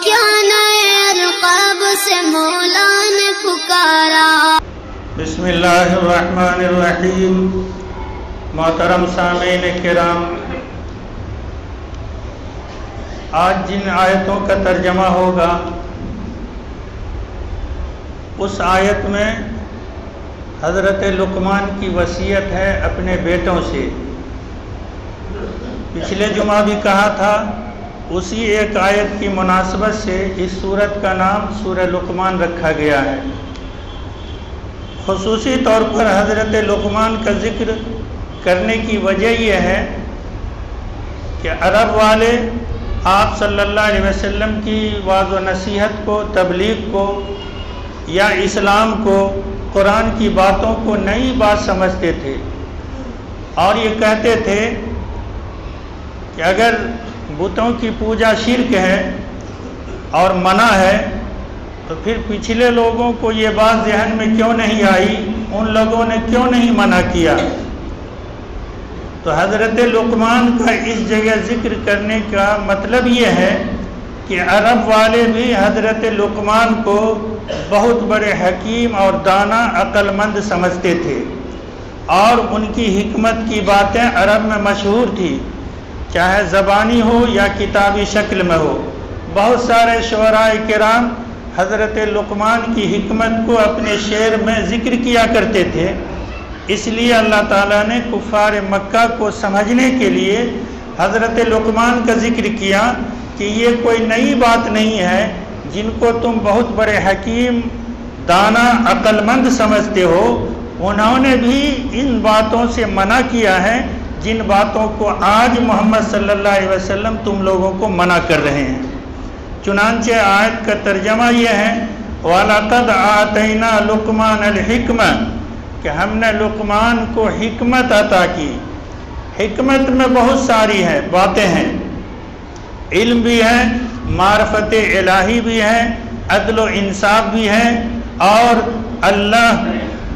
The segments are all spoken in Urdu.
کیا نئے القاب سے مولا نے پکارا۔ بسم اللہ الرحمن الرحیم۔ محترم سامعین کرام، آج جن آیتوں کا ترجمہ ہوگا اس آیت میں حضرت لقمان کی وصیت ہے اپنے بیٹوں سے۔ پچھلے جمعہ بھی کہا تھا، اسی ایک آیت کی مناسبت سے اس سورت کا نام سورہ لقمان رکھا گیا ہے۔ خصوصی طور پر حضرت لقمان کا ذکر کرنے کی وجہ یہ ہے کہ عرب والے آپ صلی اللہ علیہ وسلم کی واعظ و نصیحت کو، تبلیغ کو یا اسلام کو، قرآن کی باتوں کو نئی بات سمجھتے تھے، اور یہ کہتے تھے کہ اگر بتوں کی پوجا شرک ہے اور منع ہے تو پھر پچھلے لوگوں کو یہ بات ذہن میں کیوں نہیں آئی، ان لوگوں نے کیوں نہیں منع کیا؟ تو حضرت لقمان کا اس جگہ ذکر کرنے کا مطلب یہ ہے کہ عرب والے بھی حضرت لقمان کو بہت بڑے حکیم اور دانا عقل مند سمجھتے تھے، اور ان کی حکمت کی باتیں عرب میں مشہور تھی، چاہے زبانی ہو یا کتابی شکل میں ہو۔ بہت سارے شعراء کرام حضرت لقمان کی حکمت کو اپنے شعر میں ذکر کیا کرتے تھے۔ اس لیے اللہ تعالیٰ نے کفار مکہ کو سمجھنے کے لیے حضرت لقمان کا ذکر کیا کہ یہ کوئی نئی بات نہیں ہے، جن کو تم بہت بڑے حکیم، دانا، عقل مند سمجھتے ہو، انہوں نے بھی ان باتوں سے منع کیا ہے جن باتوں کو آج محمد صلی اللہ علیہ وسلم تم لوگوں کو منع کر رہے ہیں۔ چنانچہ آیت کا ترجمہ یہ ہے وَلَقَدْ آتَيْنَا لُقْمَانَ الْحِكْمَةَ، کہ ہم نے لقمان کو حکمت عطا کی۔ حکمت میں بہت ساری ہے باتیں ہیں، علم بھی ہے، معرفت الہی بھی ہے، عدل و انصاف بھی ہے، اور اللہ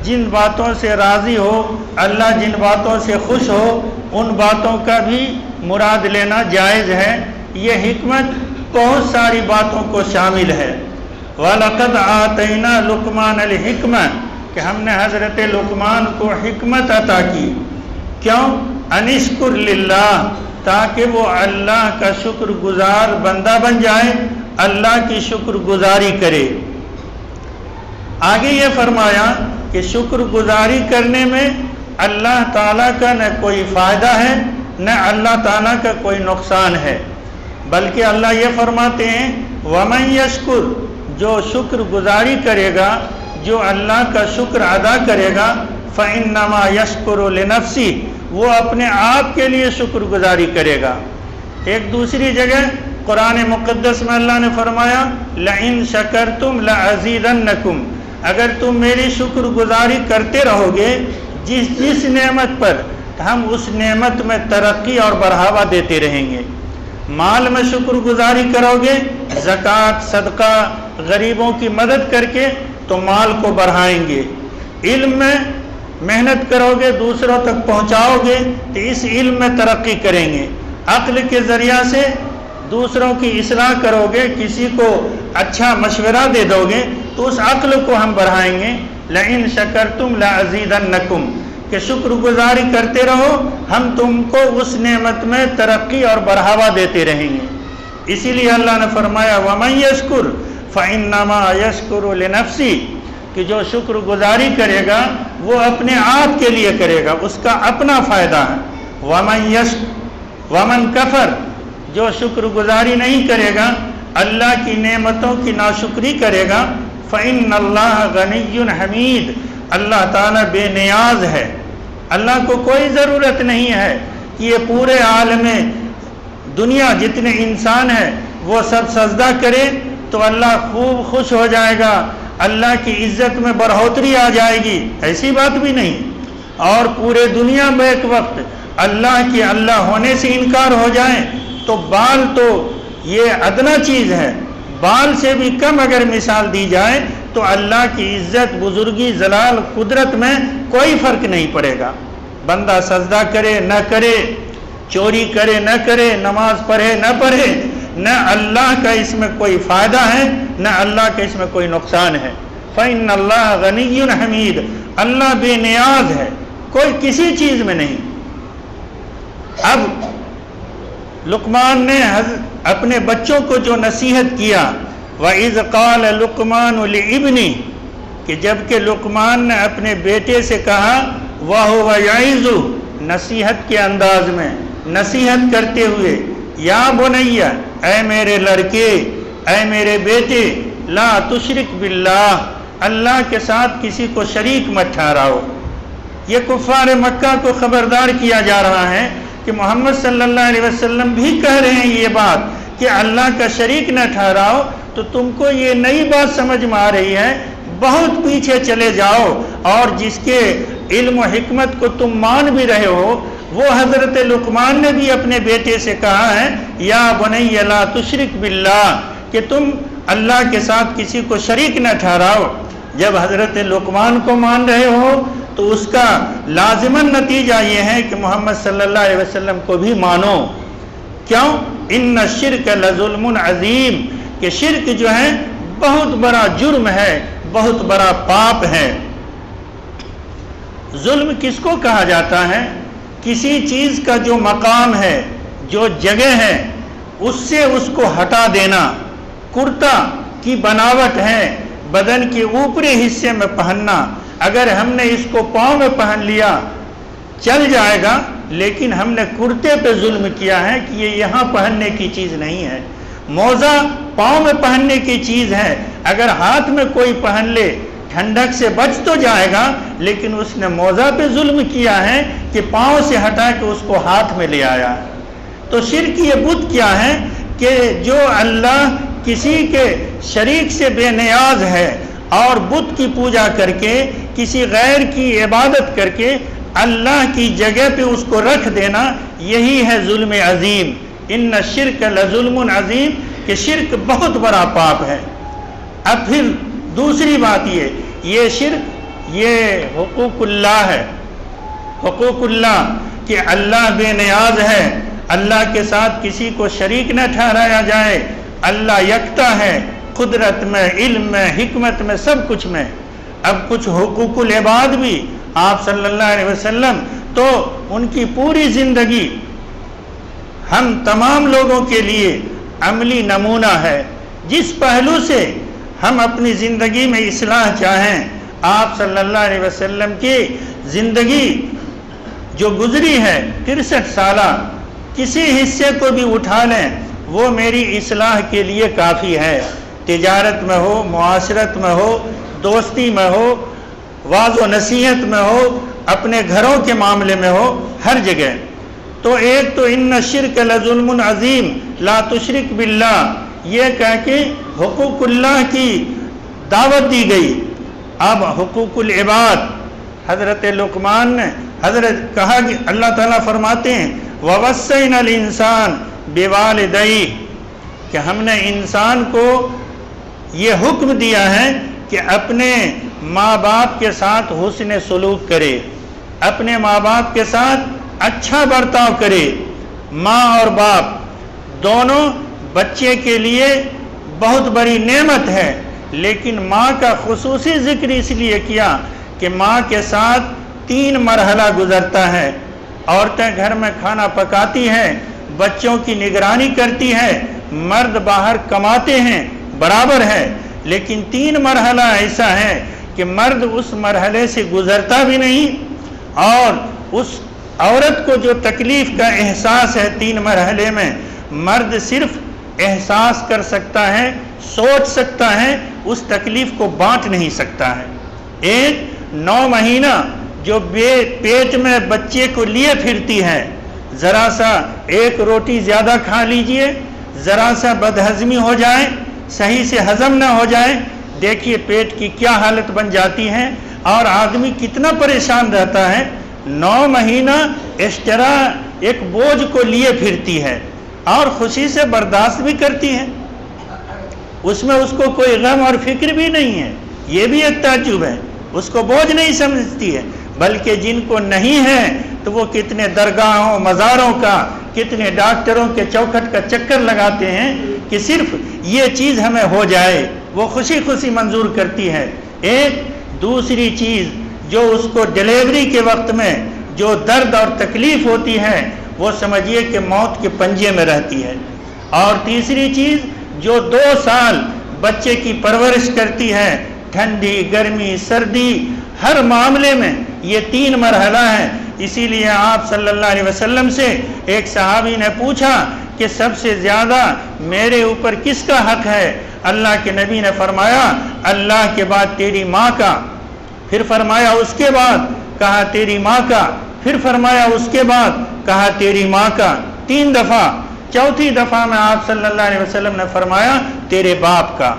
جن باتوں سے راضی ہو، اللہ جن باتوں سے خوش ہو، ان باتوں کا بھی مراد لینا جائز ہے۔ یہ حکمت بہت ساری باتوں کو شامل ہے۔ وَلَقَدْ آتَيْنَا لُقْمَانَ الْحِكْمَةَ، کہ ہم نے حضرت لقمان کو حکمت عطا کی۔ کیوں؟ انشکر للہ، تاکہ وہ اللہ کا شکر گزار بندہ بن جائے، اللہ کی شکر گزاری کرے۔ آگے یہ فرمایا کہ شکر گزاری کرنے میں اللہ تعالیٰ کا نہ کوئی فائدہ ہے، نہ اللہ تعالیٰ کا کوئی نقصان ہے، بلکہ اللہ یہ فرماتے ہیں وَمَن يَشْكُرْ، جو شکر گزاری کرے گا، جو اللہ کا شکر ادا کرے گا، فَإِنَّمَا يَشْكُرُ لِنَفْسِهِ، وہ اپنے آپ کے لیے شکر گزاری کرے گا۔ ایک دوسری جگہ قرآن مقدس میں اللہ نے فرمایا لَإِن شَكَرْتُمْ لَأَزِيدَنَّكُمْ، اگر تم میری شکر گزاری کرتے رہو گے جس نعمت پر، ہم اس نعمت میں ترقی اور بڑھاوا دیتے رہیں گے۔ مال میں شکر گزاری کرو گے، زکوٰۃ، صدقہ، غریبوں کی مدد کر کے تو مال کو بڑھائیں گے۔ علم میں محنت کرو گے، دوسروں تک پہنچاؤ گے تو اس علم میں ترقی کریں گے۔ عقل کے ذریعہ سے دوسروں کی اصلاح کرو گے، کسی کو اچھا مشورہ دے دو گے تو اس عقل کو ہم بڑھائیں گے۔ لَإِن شَكَرْتُمْ لَأَزِيدَنَّكُمْ، کہ شکر گزاری کرتے رہو، ہم تم کو اس نعمت میں ترقی اور بڑھاوا دیتے رہیں گے۔ اسی لیے اللہ نے فرمایا وَمَن يَشْكُرْ فَإِنَّمَا يَشْكُرُ لِنَفْسِهِ، کہ جو شکر گزاری کرے گا وہ اپنے آپ کے لیے کرے گا، اس کا اپنا فائدہ ہے۔ وَمَن كَفَرَ، جو شکر گزاری نہیں کرے گا، اللہ کی نعمتوں کی ناشکری کرے گا، فَإِنَّ اللَّهَ غَنِيٌّ حَمِيدٌ، اللہ تعالیٰ بے نیاز ہے، اللہ کو کوئی ضرورت نہیں ہے کہ یہ پورے عالم دنیا جتنے انسان ہیں وہ سب سجدہ کرے تو اللہ خوب خوش ہو جائے گا، اللہ کی عزت میں بڑھوتری آ جائے گی، ایسی بات بھی نہیں۔ اور پورے دنیا میں ایک وقت اللہ کی اللہ ہونے سے انکار ہو جائے تو بال تو یہ ادنا چیز ہے، بال سے بھی کم اگر مثال دی جائے تو اللہ کی عزت، بزرگی، جلال، قدرت میں کوئی فرق نہیں پڑے گا۔ بندہ سجدہ کرے نہ کرے، چوری کرے نہ کرے، نماز پڑھے نہ پڑھے، نہ اللہ کا اس میں کوئی فائدہ ہے نہ اللہ کا اس میں کوئی نقصان ہے۔ فإن اللہ غنی حمید، اللہ بے نیاز ہے، کوئی کسی چیز میں نہیں۔ اب لقمان نے اپنے بچوں کو جو نصیحت کیا، وَإِذْ قَالَ لُقْمَانُ لِابْنِهِ، کہ جب کہ لقمان نے اپنے بیٹے سے کہا وَهُوَ يَعِظُهُ، نصیحت کے انداز میں نصیحت کرتے ہوئے، یا بنیا، اے میرے لڑکے، اے میرے بیٹے، لا تشرک باللہ، اللہ کے ساتھ کسی کو شریک مت ٹھہراؤ۔ یہ کفار مکہ کو خبردار کیا جا رہا ہے کہ محمد صلی اللہ علیہ وسلم بھی کہہ رہے ہیں یہ بات کہ اللہ کا شریک نہ ٹھہراؤ، تو تم کو یہ نئی بات سمجھ میں آ رہی ہے، بہت پیچھے چلے جاؤ، اور جس کے علم و حکمت کو تم مان بھی رہے ہو، وہ حضرت لقمان نے بھی اپنے بیٹے سے کہا ہے یا بنی لا تشرک باللہ، کہ تم اللہ کے ساتھ کسی کو شریک نہ ٹھہراؤ۔ جب حضرت لقمان کو مان رہے ہو تو اس کا لازماً نتیجہ یہ ہے کہ محمد صلی اللہ علیہ وسلم کو بھی مانو۔ کیوں؟ ان الشرک لظلم عظیم، کہ شرک جو ہے بہت بڑا جرم ہے، بہت بڑا پاپ ہے۔ ظلم کس کو کہا جاتا ہے؟ کسی چیز کا جو مقام ہے، جو جگہ ہے، اس سے اس کو ہٹا دینا۔ کرتا کی بناوٹ ہے، بدن کے اوپری حصے میں پہننا، اگر ہم نے اس کو پاؤں میں پہن لیا چل جائے گا، لیکن ہم نے کرتے پہ ظلم کیا ہے کہ یہ یہاں پہننے کی چیز نہیں ہے۔ موزہ پاؤں میں پہننے کی چیز ہے، اگر ہاتھ میں کوئی پہن لے ٹھنڈک سے بچ تو جائے گا، لیکن اس نے موزہ پہ ظلم کیا ہے کہ پاؤں سے ہٹا کے اس کو ہاتھ میں لے آیا۔ تو شرک یہ بت کیا ہے کہ جو اللہ کسی کے شریک سے بے نیاز ہے، اور بت کی پوجا کر کے، کسی غیر کی عبادت کر کے اللہ کی جگہ پہ اس کو رکھ دینا، یہی ہے ظلم عظیم۔ ان الشرک لظلم عظیم، کہ شرک بہت بڑا پاپ ہے۔ اب پھر دوسری بات یہ شرک یہ حقوق اللہ ہے۔ حقوق اللہ کہ اللہ بے نیاز ہے، اللہ کے ساتھ کسی کو شریک نہ ٹھہرایا جائے، اللہ یکتا ہے، قدرت میں، علم میں، حکمت میں، سب کچھ میں۔ اب کچھ حقوق العباد بھی آپ صلی اللہ علیہ وسلم تو ان کی پوری زندگی ہم تمام لوگوں کے لیے عملی نمونہ ہے۔ جس پہلو سے ہم اپنی زندگی میں اصلاح چاہیں، آپ صلی اللہ علیہ وسلم کی زندگی جو گزری ہے 63 سالہ، کسی حصے کو بھی اٹھا لیں وہ میری اصلاح کے لیے کافی ہے۔ تجارت میں ہو، معاشرت میں ہو، دوستی میں ہو، واعظ و نصیحت میں ہو، اپنے گھروں کے معاملے میں ہو، ہر جگہ۔ تو ایک تو ان الشرک لظلم عظیم، لا تشرک باللہ، یہ کہہ کے حقوق اللہ کی دعوت دی گئی۔ اب حقوق العباد، حضرت لقمان نے کہا کہ اللہ تعالیٰ فرماتے ہیں وَوَصَّيْنَا الْإِنسَانَ بِوَالِدَيْهِ، کہ ہم نے انسان کو یہ حکم دیا ہے کہ اپنے ماں باپ کے ساتھ حسن سلوک کرے، اپنے ماں باپ کے ساتھ اچھا برتاؤ کرے۔ ماں اور باپ دونوں بچے کے لیے بہت بڑی نعمت ہے، لیکن ماں کا خصوصی ذکر اس لیے کیا کہ ماں کے ساتھ 3 مرحلہ گزرتا ہے۔ عورتیں گھر میں کھانا پکاتی ہیں، بچوں کی نگرانی کرتی ہے، مرد باہر کماتے ہیں، برابر ہے، لیکن 3 مرحلہ ایسا ہے کہ مرد اس مرحلے سے گزرتا بھی نہیں، اور اس عورت کو جو تکلیف کا احساس ہے 3 مرحلے میں، مرد صرف احساس کر سکتا ہے، سوچ سکتا ہے، اس تکلیف کو بانٹ نہیں سکتا ہے۔ ایک 9 مہینہ جو پیٹ میں بچے کو لیے پھرتی ہے، ذرا سا ایک روٹی زیادہ کھا لیجئے، ذرا سا بدہضمی ہو جائے، صحیح سے ہضم نہ ہو جائے، دیکھیے پیٹ کی کیا حالت بن جاتی ہے، اور آدمی کتنا پریشان رہتا ہے۔ 9 مہینہ ایکسٹرا ایک بوجھ کو لیے پھرتی ہے، اور خوشی سے برداشت بھی کرتی ہے، اس میں اس کو کوئی غم اور فکر بھی نہیں ہے۔ یہ بھی ایک تعجب ہے، اس کو بوجھ نہیں سمجھتی ہے، بلکہ جن کو نہیں ہے تو وہ کتنے درگاہوں مزاروں کا کتنے ڈاکٹروں کے چوکھٹ کا چکر لگاتے ہیں کہ صرف یہ چیز ہمیں ہو جائے، وہ خوشی خوشی منظور کرتی ہے۔ ایک دوسری چیز جو اس کو ڈیلیوری کے وقت میں جو درد اور تکلیف ہوتی ہے وہ سمجھیے کہ موت کے پنجے میں رہتی ہے۔ اور تیسری چیز جو 2 سال بچے کی پرورش کرتی ہے، ٹھنڈی گرمی سردی ہر معاملے میں یہ 3 مرحلہ ہیں۔ اسی لیے آپ صلی اللہ علیہ وسلم سے ایک صحابی نے پوچھا کہ سب سے زیادہ میرے اوپر کس کا حق ہے؟ اللہ کے نبی نے فرمایا اللہ کے بعد تیری ماں کا، پھر فرمایا اس کے بعد کہا تیری ماں کا، پھر فرمایا اس کے بعد کہا تیری ماں کا 3 دفعہ، چوتھی دفعہ میں آپ صلی اللہ علیہ وسلم نے فرمایا تیرے باپ کا۔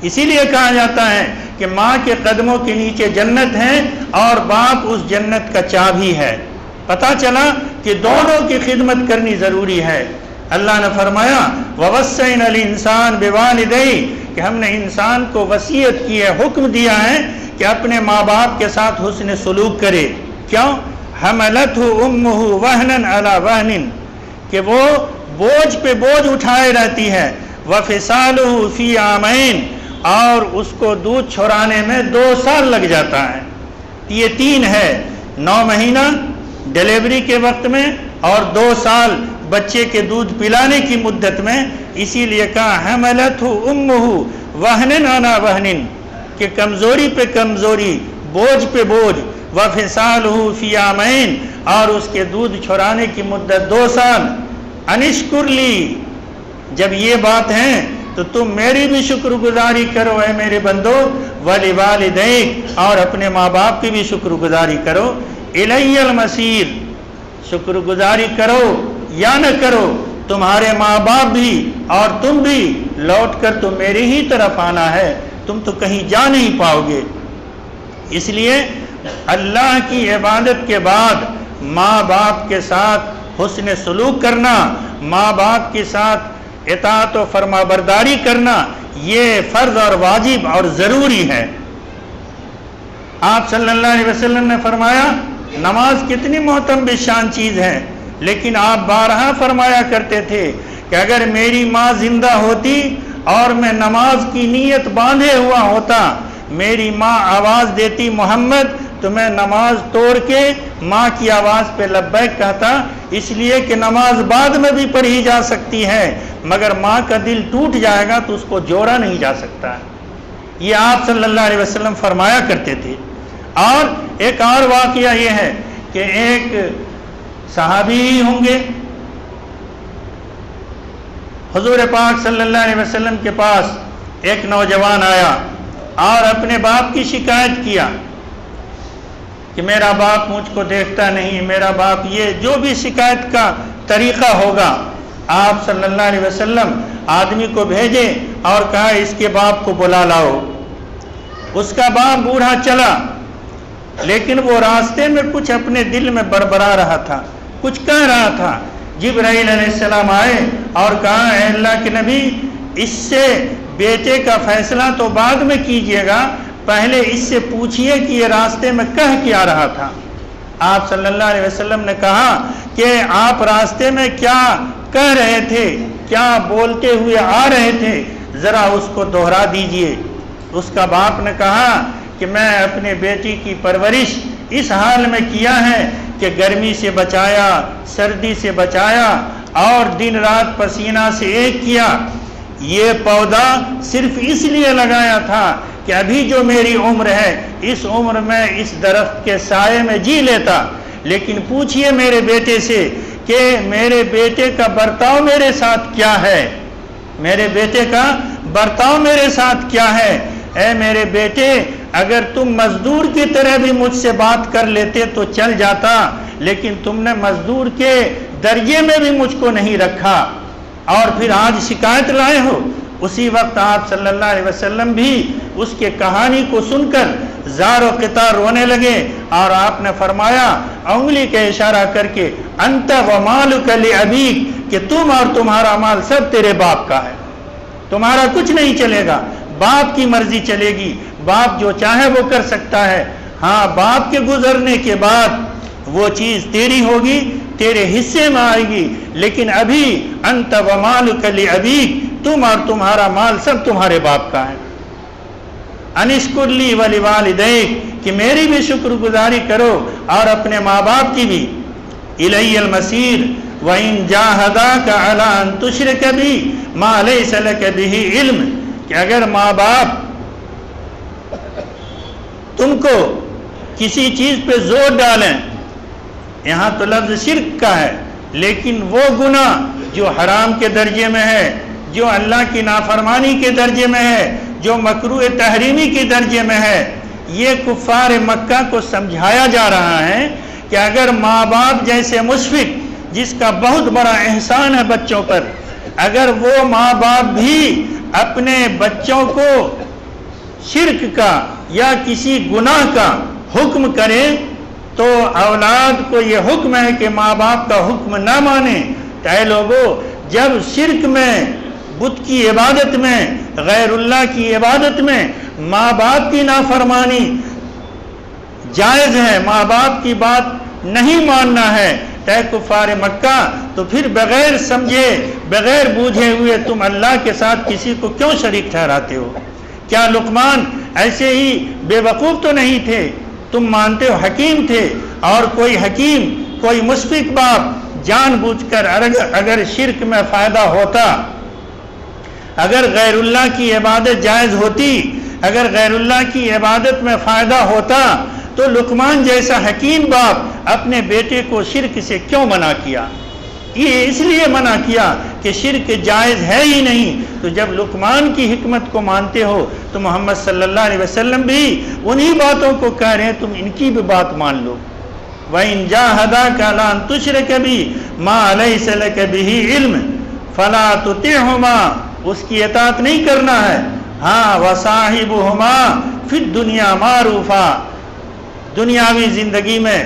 اسی لیے کہا جاتا ہے کہ ماں کے قدموں کے نیچے جنت ہے اور باپ اس جنت کا چابی ہے۔ پتہ چلا کہ دونوں کی خدمت کرنی ضروری ہے۔ اللہ نے فرمایا وَوَصَّيْنَا الْإِنسَانَ بِوَالِدَيْهِ کہ ہم نے انسان کو وصیت کی ہے، حکم دیا ہے کہ اپنے ماں باپ کے ساتھ حسن سلوک کرے۔ کیوں؟ حَمَلَتْهُ أُمُّهُ وَهْنًا عَلَى وَهْنٍ کہ وہ بوجھ پہ بوجھ اٹھائے رہتی ہے، وَفِصَالُهُ فِي عَامَيْنِ اور اس کو دودھ چھوڑانے میں 2 سال لگ جاتا ہے۔ یہ 3 ہے، 9 مہینہ ڈیلیوری کے وقت میں اور 2 سال بچے کے دودھ پلانے کی مدت میں۔ اسی لیے کہا حملتہ امہ وہن علی وہن کہ کمزوری پہ کمزوری، بوجھ پہ بوجھ، وفصالہ فی عامین اور اس کے دودھ چھوڑانے کی مدت 2 سال۔ انشکر لی جب یہ بات ہے تو تم میری بھی شکر گزاری کرو اے میرے بندو، ولوالدیک اور اپنے ماں باپ کی بھی شکر گزاری کرو، الی المصیر شکر گزاری کرو یا نہ کرو تمہارے ماں باپ بھی اور تم بھی لوٹ کر تو میری ہی طرف آنا ہے، تم تو کہیں جا نہیں پاؤ گے۔ اس لیے اللہ کی عبادت کے بعد ماں باپ کے ساتھ حسن سلوک کرنا، ماں باپ کے ساتھ اطاعت و فرما برداری کرنا یہ فرض اور واجب اور ضروری ہے۔ آپ صلی اللہ علیہ وسلم نے فرمایا نماز کتنی محترم بشان چیز ہے، لیکن آپ بارہا فرمایا کرتے تھے کہ اگر میری ماں زندہ ہوتی اور میں نماز کی نیت باندھے ہوا ہوتا، میری ماں آواز دیتی محمد تو میں نماز توڑ کے ماں کی آواز پہ لبیک کہتا، اس لیے کہ نماز بعد میں بھی پڑھی جا سکتی ہے مگر ماں کا دل ٹوٹ جائے گا تو اس کو جوڑا نہیں جا سکتا ہے۔ یہ آپ صلی اللہ علیہ وسلم فرمایا کرتے تھے۔ اور ایک اور واقعہ یہ ہے کہ ایک صحابی ہی ہوں گے، حضور پاک صلی اللہ علیہ وسلم کے پاس ایک نوجوان آیا اور اپنے باپ کی شکایت کیا کہ میرا باپ مجھ کو دیکھتا نہیں، میرا باپ یہ جو بھی شکایت کا طریقہ ہوگا۔ آپ صلی اللہ علیہ وسلم آدمی کو بھیجے اور کہا اس کے باپ کو بلا لاؤ۔ اس کا باپ بوڑھا چلا لیکن وہ راستے میں کچھ اپنے دل میں بربرا رہا تھا، کچھ کہہ رہا تھا۔ جبرائیل علیہ السلام آئے اور کہا اے اللہ کے نبی اس سے بیٹے کا فیصلہ تو بعد میں کیجئے گا، پہلے اس سے پوچھئے کہ یہ راستے میں کہہ کیا رہا تھا۔ آپ صلی اللہ علیہ وسلم نے کہا کہ آپ راستے میں کیا کہہ رہے تھے، کیا بولتے ہوئے آ رہے تھے، ذرا اس کو دہرا دیجئے۔ اس کا باپ نے کہا کہ میں اپنے بیٹی کی پرورش اس حال میں کیا ہے کہ گرمی سے بچایا، سردی سے بچایا اور دن رات پسینہ سے ایک کیا۔ یہ پودا صرف اس لیے لگایا تھا کہ ابھی جو میری عمر ہے اس عمر میں اس درخت کے سائے میں جی لیتا، لیکن پوچھئے میرے بیٹے سے کہ میرے بیٹے کا برتاؤ میرے ساتھ کیا ہے، میرے بیٹے کا برتاؤ میرے ساتھ کیا ہے۔ اے میرے بیٹے اگر تم مزدور کی طرح بھی مجھ سے بات کر لیتے تو چل جاتا، لیکن تم نے مزدور کے درجے میں بھی مجھ کو نہیں رکھا اور پھر آج شکایت لائے ہو۔ اسی وقت آپ صلی اللہ علیہ وسلم بھی اس کے کہانی کو سن کر زار و قطار رونے لگے اور آپ نے فرمایا انگلی کا اشارہ کر کے انت و مالک لابیک کہ تم اور تمہارا مال سب تیرے باپ کا ہے، تمہارا کچھ نہیں چلے گا، باپ کی مرضی چلے گی، باپ جو چاہے وہ کر سکتا ہے۔ ہاں باپ کے گزرنے کے بعد وہ چیز تیری ہوگی، تیرے حصے میں آئے گی، لیکن ابھی انت ومالک لابیک، تم اور تمہارا مال سب تمہارے باپ کا ہے۔ انشکر لی ولوالدیک، کہ میری بھی شکر گزاری کرو اور اپنے ماں باپ کی بھی۔ الی المصیر وَإِن جَاهَدَاكَ عَلَىٰ أَن تُشْرِكَ بِي مَا لَيْسَ لَكَ بِهِ عِلْمٌ، کہ اگر ماں باپ تم کو کسی چیز پہ زور ڈالیں، یہاں تو لفظ شرک کا ہے، لیکن وہ گناہ جو حرام کے درجے میں ہے، جو اللہ کی نافرمانی کے درجے میں ہے، جو مکروہ تحریمی کے درجے میں ہے، یہ کفار مکہ کو سمجھایا جا رہا ہے کہ اگر ماں باپ جیسے مشفق جس کا بہت بڑا احسان ہے بچوں پر، اگر وہ ماں باپ بھی اپنے بچوں کو شرک کا یا کسی گناہ کا حکم کرے تو اولاد کو یہ حکم ہے کہ ماں باپ کا حکم نہ مانے۔ تو اے لوگو، جب شرک میں، بت کی عبادت میں، غیر اللہ کی عبادت میں ماں باپ کی نافرمانی جائز ہے، ماں باپ کی بات نہیں ماننا ہے، اے کفار مکہ، تو پھر بغیر سمجھے، بغیر بوجھے ہوئے تم اللہ کے ساتھ کسی کو کیوں شریک ٹھہراتے ہو؟ کیا لقمان ایسے ہی بے وقوف تو نہیں تھے؟ تم مانتے ہو حکیم تھے، اور کوئی حکیم، کوئی مشفق باپ جان بوجھ کر اگر شرک میں فائدہ ہوتا، اگر غیر اللہ کی عبادت جائز ہوتی، اگر غیر اللہ کی عبادت میں فائدہ ہوتا، تو لقمان جیسا حکیم باپ اپنے بیٹے کو شرک سے کیوں منع کیا؟ یہ اس لیے منع کیا کہ شرک جائز ہے ہی نہیں۔ تو جب لقمان کی حکمت کو مانتے ہو تو محمد صلی اللہ علیہ وسلم بھی انہی باتوں کو کہہ رہے ہیں، تم ان کی بھی بات مان لو۔ وَإِن جَاهَدَاكَ عَلَىٰ أَن تُشْرِكَ بِي مَا لَيْسَ لَكَ بِهِ عِلْمٌ فَلَا تُطِعْهُمَا، اس کی اطاعت نہیں کرنا ہے۔ ہاں، وَصَاحِبْهُمَا فِي الدُّنْيَا مَعْرُوفًا، دنیاوی زندگی میں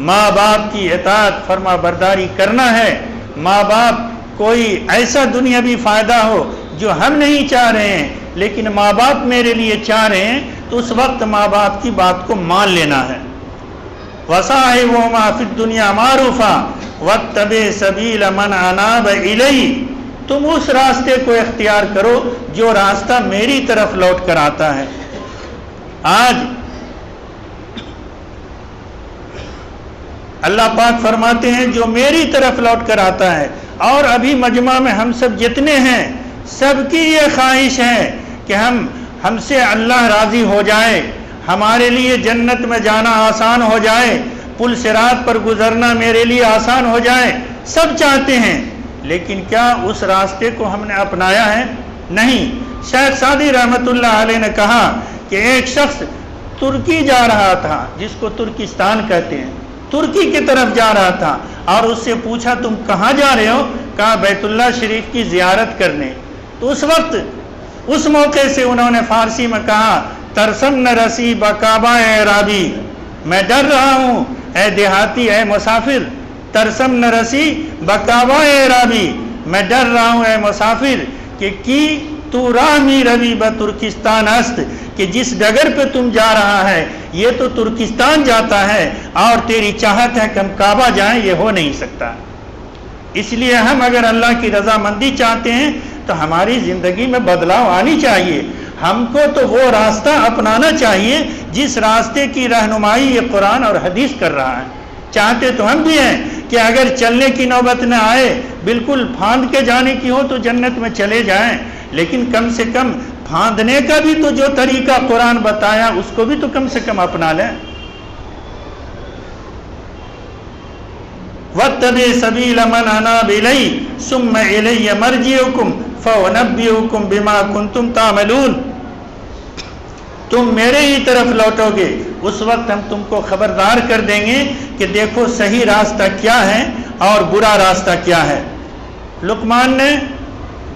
ماں باپ کی اطاعت فرما برداری کرنا ہے۔ ماں باپ کوئی ایسا دنیاوی فائدہ ہو جو ہم نہیں چاہ رہے ہیں، لیکن ماں باپ میرے لیے چاہ رہے ہیں، تو اس وقت ماں باپ کی بات کو مان لینا ہے۔ وَصَاحِبْهُمَا فِي الدُّنْيَا مَعْرُوفًا وَاتَّبِعْ سَبِيلَ مَنْ أَنَابَ إِلَيَّ، تم اس راستے کو اختیار کرو جو راستہ میری طرف لوٹ کر آتا ہے۔ آج اللہ پاک فرماتے ہیں جو میری طرف لوٹ کر آتا ہے، اور ابھی مجمع میں ہم سب جتنے ہیں سب کی یہ خواہش ہے کہ ہم سے اللہ راضی ہو جائے، ہمارے لیے جنت میں جانا آسان ہو جائے، پل صراط پر گزرنا میرے لیے آسان ہو جائے، سب چاہتے ہیں، لیکن کیا اس راستے کو ہم نے اپنایا ہے؟ نہیں۔ شیخ سعدی رحمت اللہ علیہ نے کہا کہ ایک شخص ترکی جا رہا تھا، جس کو ترکستان کہتے ہیں، ترکی کی طرف جا رہا تھا، اور اس سے پوچھا تم کہاں جا رہے ہو؟ کہا بیت اللہ شریف کی زیارت کرنے۔ تو اس وقت اس موقع سے انہوں نے فارسی میں کہا ترسم نہ رسی بکعبہ اے رابی، میں ڈر رہا ہوں اے دیہاتی، اے مسافر، ترسم نہ رسی بکعبہ اے رابی، میں ڈر رہا ہوں اے مسافر کہ کی تو راہ می روی ب ترکستان است، کہ جس ڈگر پہ تم جا رہا ہے یہ تو ترکستان جاتا ہے، اور تیری چاہت ہے کہ ہم کعبہ جائیں، یہ ہو نہیں سکتا۔ اس لیے ہم اگر اللہ کی رضامندی چاہتے ہیں تو ہماری زندگی میں بدلاؤ آنی چاہیے، ہم کو تو وہ راستہ اپنانا چاہیے جس راستے کی رہنمائی یہ قرآن اور حدیث کر رہا ہے۔ چاہتے تو ہم بھی ہیں کہ اگر چلنے کی نوبت نہ آئے، بالکل پھاند کے جانے کی ہو تو جنت میں چلے جائیں، لیکن کم سے کم پھاندنے کا بھی تو جو طریقہ قرآن بتایا اس کو بھی تو کم سے کم اپنا لیں۔ وَاتَّبِعْ سَبِيلَ مَنْ أَنَابَ إِلَيَّ ثُمَّ إِلَيَّ مَرْجِعُكُمْ فَأُنَبِّئُكُمْ بِمَا كُنْتُمْ تَعْمَلُونَ، تم میرے ہی طرف لوٹو گے، اس وقت ہم تم کو خبردار کر دیں گے کہ دیکھو صحیح راستہ کیا ہے اور برا راستہ کیا ہے۔ لقمان نے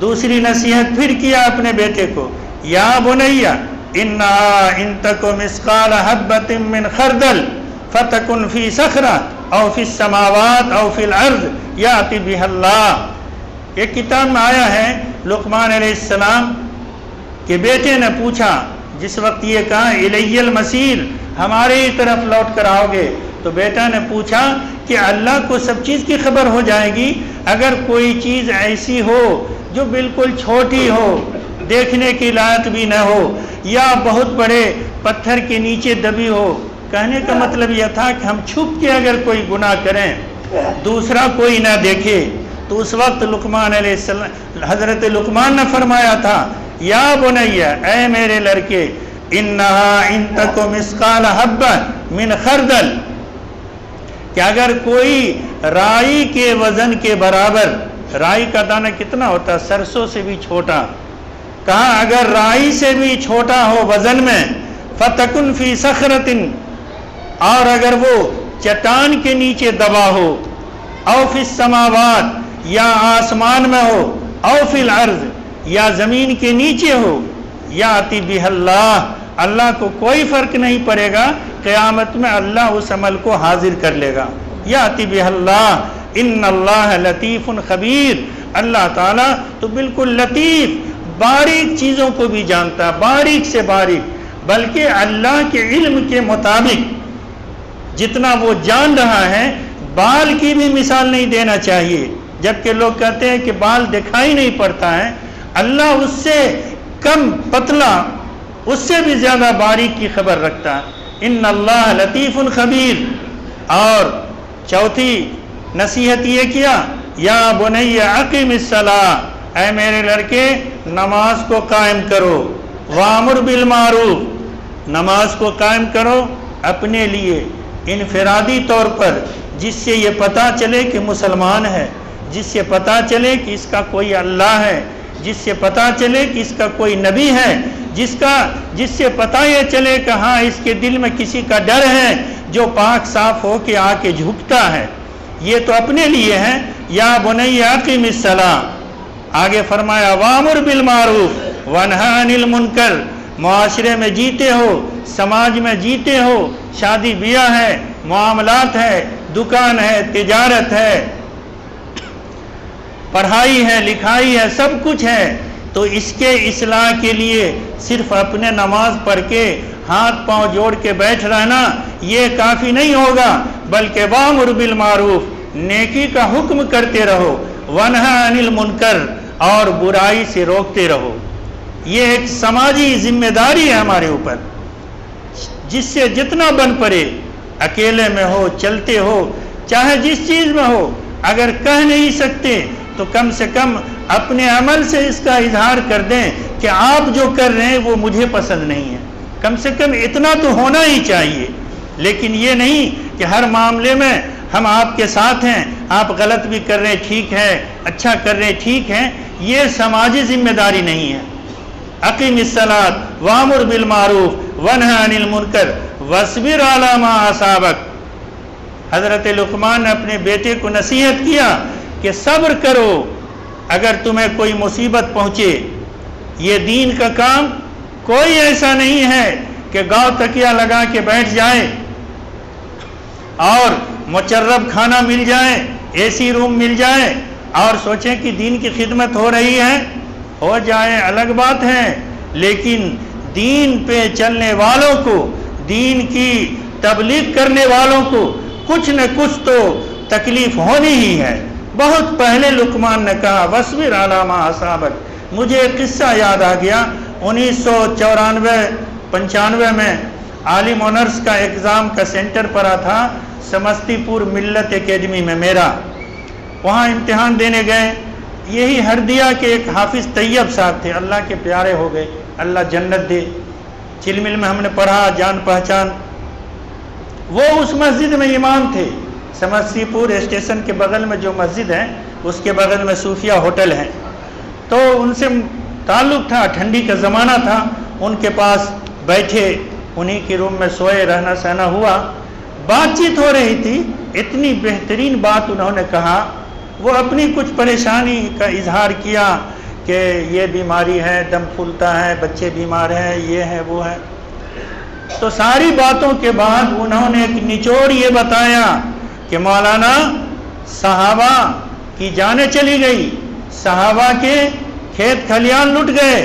دوسری نصیحت پھر کیا اپنے بیٹے کو، یا بنیا انہا ان تک مثقال حبۃ من خردل فتکن فی صخرہ او فی السماوات او فی الارض یأتی بها اللہ۔ ایک کتاب میں آیا ہے لقمان علیہ السلام کے بیٹے نے پوچھا، جس وقت یہ کہا الی المصیر، ہمارے ہی طرف لوٹ کر آؤ گے، تو بیٹا نے پوچھا کہ اللہ کو سب چیز کی خبر ہو جائے گی؟ اگر کوئی چیز ایسی ہو جو بالکل چھوٹی ہو، دیکھنے کی لائق بھی نہ ہو، یا بہت بڑے پتھر کے نیچے دبی ہو، کہنے کا مطلب یہ تھا کہ ہم چھپ کے اگر کوئی گناہ کریں دوسرا کوئی نہ دیکھے، تو اس وقت لقمان علیہ السلام، حضرت لقمان نے فرمایا تھا یا بنیا، اے میرے لڑکے، انہا ان تک مثقال حبہ من خردل، کہ اگر کوئی رائی کے وزن کے برابر، رائی کا دانہ کتنا ہوتا ہے؟ سرسوں سے بھی چھوٹا، کہا اگر رائی سے بھی چھوٹا ہو وزن میں، فتکن فی صخرۃ، اور اگر وہ چٹان کے نیچے دبا ہو، او فی السماوات، یا آسمان میں ہو، او فی الارض، یا زمین کے نیچے ہو، یاتی بہ اللہ، اللہ کو کوئی فرق نہیں پڑے گا، قیامت میں اللہ اس عمل کو حاضر کر لے گا۔ یاتی بہ اللہ، ان اللہ لطیف خبیر، اللہ تعالیٰ تو بالکل لطیف، باریک چیزوں کو بھی جانتا ہے، باریک سے باریک، بلکہ اللہ کے علم کے مطابق جتنا وہ جان رہا ہے، بال کی بھی مثال نہیں دینا چاہیے، جبکہ لوگ کہتے ہیں کہ بال دکھائی نہیں پڑتا ہے، اللہ اس سے کم پتلا، اس سے بھی زیادہ باریک کی خبر رکھتا ہے۔ ان اللہ لطیف خبیر۔ اور چوتھی نصیحت یہ کیا، یا بنی اقم الصلاۃ، اے میرے لڑکے نماز کو قائم کرو، وامر بالمعروف، نماز کو قائم کرو اپنے لیے انفرادی طور پر، جس سے یہ پتہ چلے کہ مسلمان ہے، جس سے پتہ چلے کہ اس کا کوئی اللہ ہے، جس سے پتہ چلے کہ اس کا کوئی نبی ہے، جس سے پتہ یہ چلے کہ ہاں اس کے دل میں کسی کا ڈر ہے جو پاک صاف ہو کے آ کے جھکتا ہے۔ یہ تو اپنے لیے ہے۔ یا بنی اقم الصلاۃ، آگے فرمایا وامر بالمعروف ونہی عن المنکر، معاشرے میں جیتے ہو، سماج میں جیتے ہو، شادی بیاہ ہے، معاملات ہے، دکان ہے، تجارت ہے، پڑھائی ہے، لکھائی ہے، سب کچھ ہے، تو اس کے اصلاح کے لیے صرف اپنے نماز پڑھ کے ہاتھ پاؤں جوڑ کے بیٹھ رہنا یہ کافی نہیں ہوگا، بلکہ وامر بالمعروف، نیکی کا حکم کرتے رہو، ونہی عن المنکر، اور برائی سے روکتے رہو۔ یہ ایک سماجی ذمہ داری ہے ہمارے اوپر، جس سے جتنا بن پڑے، اکیلے میں ہو، چلتے ہو، چاہے جس چیز میں ہو، اگر کہہ نہیں سکتے تو کم سے کم اپنے عمل سے اس کا اظہار کر دیں کہ آپ جو کر رہے ہیں وہ مجھے پسند نہیں ہے، کم سے کم اتنا تو ہونا ہی چاہیے۔ لیکن یہ نہیں کہ ہر معاملے میں ہم آپ کے ساتھ ہیں، آپ غلط بھی کر رہے ہیں ٹھیک ہے، اچھا کر رہے ہیں ٹھیک ہے، یہ سماجی ذمہ داری نہیں ہے۔ اقم الصلاۃ وامر بالمعروف ونہی عن المنکر واصبر علی ما اصابک، حضرت لقمان نے اپنے بیٹے کو نصیحت کیا کہ صبر کرو اگر تمہیں کوئی مصیبت پہنچے۔ یہ دین کا کام کوئی ایسا نہیں ہے کہ گاؤں تکیہ لگا کے بیٹھ جائے اور مچرب کھانا مل جائے، اے سی روم مل جائے اور سوچیں کہ دین کی خدمت ہو رہی ہے، ہو جائے الگ بات ہے، لیکن دین پہ چلنے والوں کو، دین کی تبلیغ کرنے والوں کو کچھ نہ کچھ تو تکلیف ہونی ہی ہے۔ بہت پہلے لقمان نے کہا وَاصْبِرْ عَلَىٰ مَا أَصَابَكَ۔ مجھے ایک قصہ یاد آ گیا، 1994-95 میں عالم آنرز کا ایگزام کا سینٹر پڑا تھا سمستی پور ملت اکیڈمی میں میرا، وہاں امتحان دینے گئے، یہی ہردیا کے ایک حافظ طیب صاحب تھے، اللہ کے پیارے ہو گئے، اللہ جنت دے، چلمل میں ہم نے پڑھا، جان پہچان، وہ اس مسجد میں امام تھے۔ سمستی پور اسٹیشن کے بغل میں جو مسجد ہے اس کے بغل میں صوفیہ ہوٹل ہے، تو ان سے تعلق تھا، ٹھنڈی کا زمانہ تھا، ان کے پاس بیٹھے، انہی کے روم میں سوئے، رہنا سہنا ہوا، بات چیت ہو رہی تھی، اتنی بہترین بات انہوں نے کہا، وہ اپنی کچھ پریشانی کا اظہار کیا کہ یہ بیماری ہے، دم پھولتا ہے، بچے بیمار ہیں، یہ ہے وہ ہے، تو ساری باتوں کے بعد انہوں نے ایک نچوڑ یہ بتایا کہ مولانا صحابہ کی جانیں چلی گئی، صحابہ کے کھیت کھلیان لٹ گئے،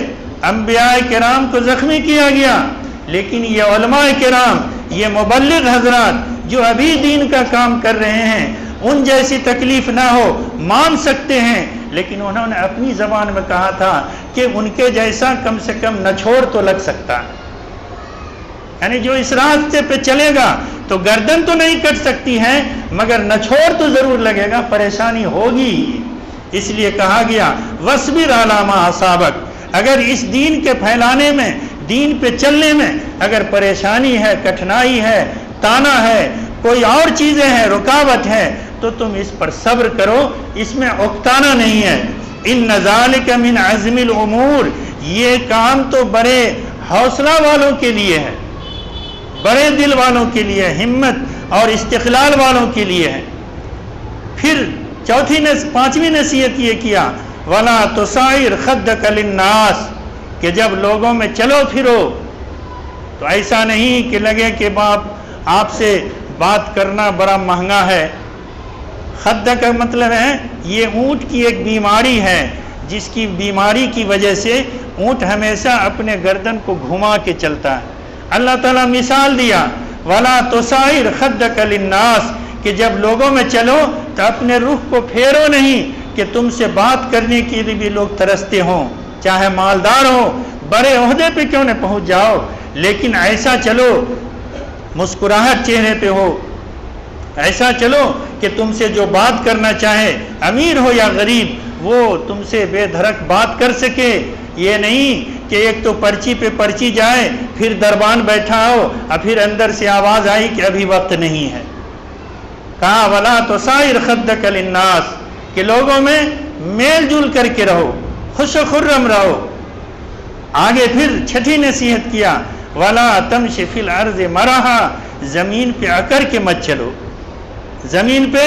انبیاء کرام کو زخمی کیا گیا، لیکن یہ علماء کرام، یہ مبلغ حضرات، جو ابھی دین کا کام کر رہے ہیں ان جیسی تکلیف نہ ہو، مان سکتے ہیں، لیکن انہوں نے اپنی زبان میں کہا تھا کہ ان کے جیسا کم سے کم نچھوڑ تو لگ سکتا ہے، یعنی جو اس راستے پہ چلے گا تو گردن تو نہیں کٹ سکتی ہے مگر نچھوڑ تو ضرور لگے گا، پریشانی ہوگی۔ اس لیے کہا گیا وَاصْبِرْ عَلَىٰ مَا أَصَابَكَ، اگر اس دین کے پھیلانے میں، دین پہ چلنے میں اگر پریشانی ہے، کٹھنائی ہے، تانا ہے، کوئی اور چیزیں ہیں، رکاوٹ ہے، تو تم اس پر صبر کرو، اس میں اکتانا نہیں ہے۔ إِنَّ ذَلِكَ مِنْ عَزْمِ الْأُمُورِ، یہ کام تو بڑے حوصلہ والوں کے لیے ہے، بڑے دل والوں کے لیے، ہمت اور استقلال والوں کے لیے ہے۔ پھر پانچویں نصیحت یہ کیا وَلَا تُصَعِّرْ خَدَّكَ لِلنَّاسِ، کہ جب لوگوں میں چلو پھرو تو ایسا نہیں کہ لگے کہ آپ سے بات کرنا بڑا مہنگا ہے۔ خد کا مطلب ہے یہ اونٹ کی ایک بیماری ہے، جس کی بیماری کی وجہ سے اونٹ ہمیشہ اپنے گردن کو گھما کے چلتا ہے۔ اللہ تعالیٰ مثال دیا وَلَا تُصَعِّرْ خَدَّكَ لِلنَّاسِ، کہ جب لوگوں میں چلو تو اپنے رخ کو پھیرو نہیں کہ تم سے بات کرنے کے لیے بھی لوگ ترستے ہوں، چاہے مالدار ہو، بڑے عہدے پہ کیوں نہ پہنچ جاؤ، لیکن ایسا چلو مسکراہٹ چہرے پہ ہو، ایسا چلو کہ تم سے جو بات کرنا چاہے، امیر ہو یا غریب، وہ تم سے بے دھڑک بات کر سکے۔ یہ نہیں کہ ایک تو پرچی پہ پرچی جائے، پھر دربان بیٹھا ہو اور پھر اندر سے آواز آئی کہ ابھی وقت نہیں ہے۔ کہا وَلَا تُصَعِّرْ خَدَّكَ لِلنَّاسِ، کہ لوگوں میں میل جل کر کے رہو، خوش و خرم رہو۔ آگے پھر چھٹی نصیحت کیا وَلَا تَمْشِ فِي الْأَرْضِ مَرَحًا، زمین پہ اکڑ کے مت چلو، زمین پہ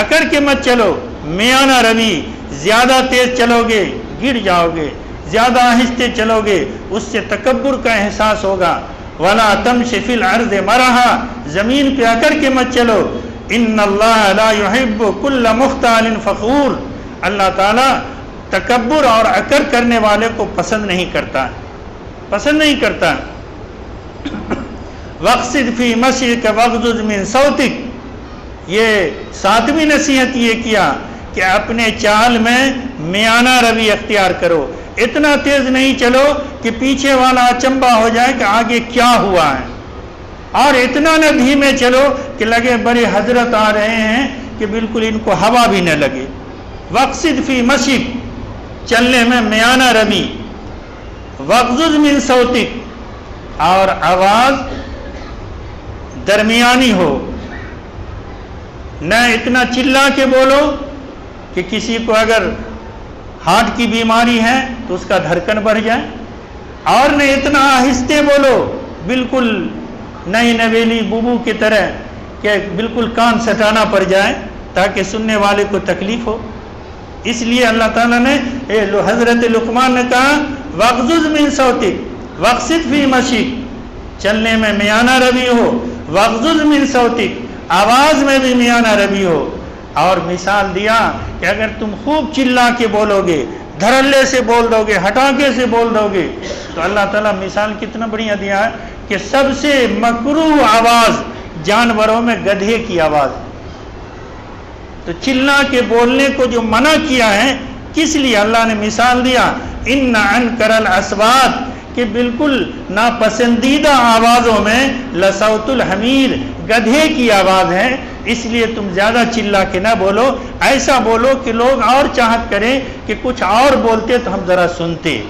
اکڑ کے مت چلو، میانہ روی، زیادہ تیز چلو گے گر جاؤ گے، زیادہ آہستہ چلو گے اس سے تکبر کا احساس ہوگا۔ وَلَا تَمْشِ فِي الْأَرْضِ مَرَحًا، زمین پہ اکڑ کے مت چلو۔ إِنَّ اللَّهَ لَا يُحِبُّ كُلَّ مُخْتَالٍ فَخُورٍ، اللہ تعالیٰ تکبر اور اکڑ کرنے والے کو پسند نہیں کرتا، پسند نہیں کرتا۔ وَاقْصِدْ فِي مَشْيِكَ وَاغْضُضْ مِنْ صَوْتِكَ، یہ ساتویں نصیحت یہ کیا کہ اپنے چال میں میانہ روی اختیار کرو، اتنا تیز نہیں چلو کہ پیچھے والا اچنبھا ہو جائے کہ آگے کیا ہوا ہے، اور اتنا نہ دھیمے چلو کہ لگے بڑے حضرت آ رہے ہیں کہ بالکل ان کو ہوا بھی نہ لگے۔ وَاقْصِدْ فِي مَشْيِكَ، چلنے میں میانہ روی، وَاغْضُضْ مِنْ صَوْتِكَ، اور آواز درمیانی ہو، نہ اتنا چلا کے بولو کہ کسی کو اگر ہارٹ کی بیماری ہے تو اس کا دھڑکن بڑھ جائے، اور نہ اتنا آہستہ بولو بالکل نئی نویلی بوبو کی طرح کہ بالکل کان سٹانا پڑ جائے تاکہ سننے والے کو تکلیف ہو۔ اس لیے اللہ تعالیٰ نے حضرت لقمان نے کہا وَاغْضُضْ مِنْ صَوْتِكَ وَاقْصِدْ فِي مَشْيِكَ، چلنے میں میانہ روی ہو، وَاغْضُضْ مِنْ صَوْتِكَ، آواز میں بھی میانہ روی ہو۔ اور مثال دیا کہ اگر تم خوب چلا کے بولو گے، دھڑلے سے بول دو گے، ہٹاکے سے بول دو گے، تو اللہ تعالیٰ مثال کتنا بڑھیا دیا ہے کہ سب سے مکروہ آواز جانوروں میں گدھے کی آواز، تو چلا کے بولنے کو جو منع کیا ہے، کس لیے اللہ نے مثال دیا ان انکر الاصوات، کہ بالکل ناپسندیدہ آوازوں میں لصوت الحمیر، گدھے کی آواز ہے، اس لیے تم زیادہ چلا کے نہ بولو، ایسا بولو کہ لوگ اور چاہت کریں کہ کچھ اور بولتے تو ہم ذرا سنتے۔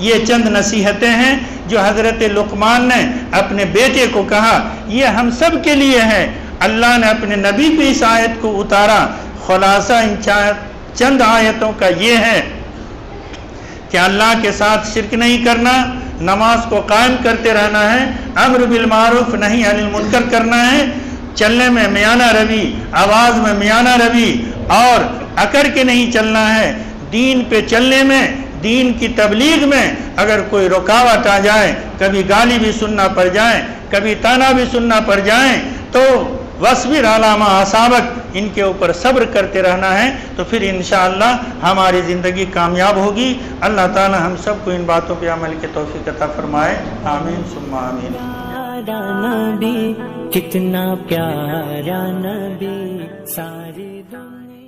یہ چند نصیحتیں ہیں جو حضرت لقمان نے اپنے بیٹے کو کہا، یہ ہم سب کے لیے ہے۔ اللہ نے اپنے نبی پہ اس آیت کو اتارا۔ خلاصہ ان چند آیتوں کا یہ ہے کہ اللہ کے ساتھ شرک نہیں کرنا، نماز کو قائم کرتے رہنا ہے، امر بالمعروف نہی عن المنکر کرنا ہے، چلنے میں میانہ روی، آواز میں میانہ روی، اور اکڑ کے نہیں چلنا ہے۔ دین پہ چلنے میں، دین کی تبلیغ میں اگر کوئی رکاوٹ آ جائے، کبھی گالی بھی سننا پڑ جائے، کبھی تانا بھی سننا پڑ جائے، تو وَاصْبِرْ عَلَىٰ مَا أَصَابَكَ، ان کے اوپر صبر کرتے رہنا ہے، تو پھر انشاءاللہ ہماری زندگی کامیاب ہوگی۔ اللہ تعالی ہم سب کو ان باتوں پہ عمل کی توفیق عطا فرمائے، آمین ثم آمین۔ ہمارا نبی کتنا پیارا نبی ساری دنیا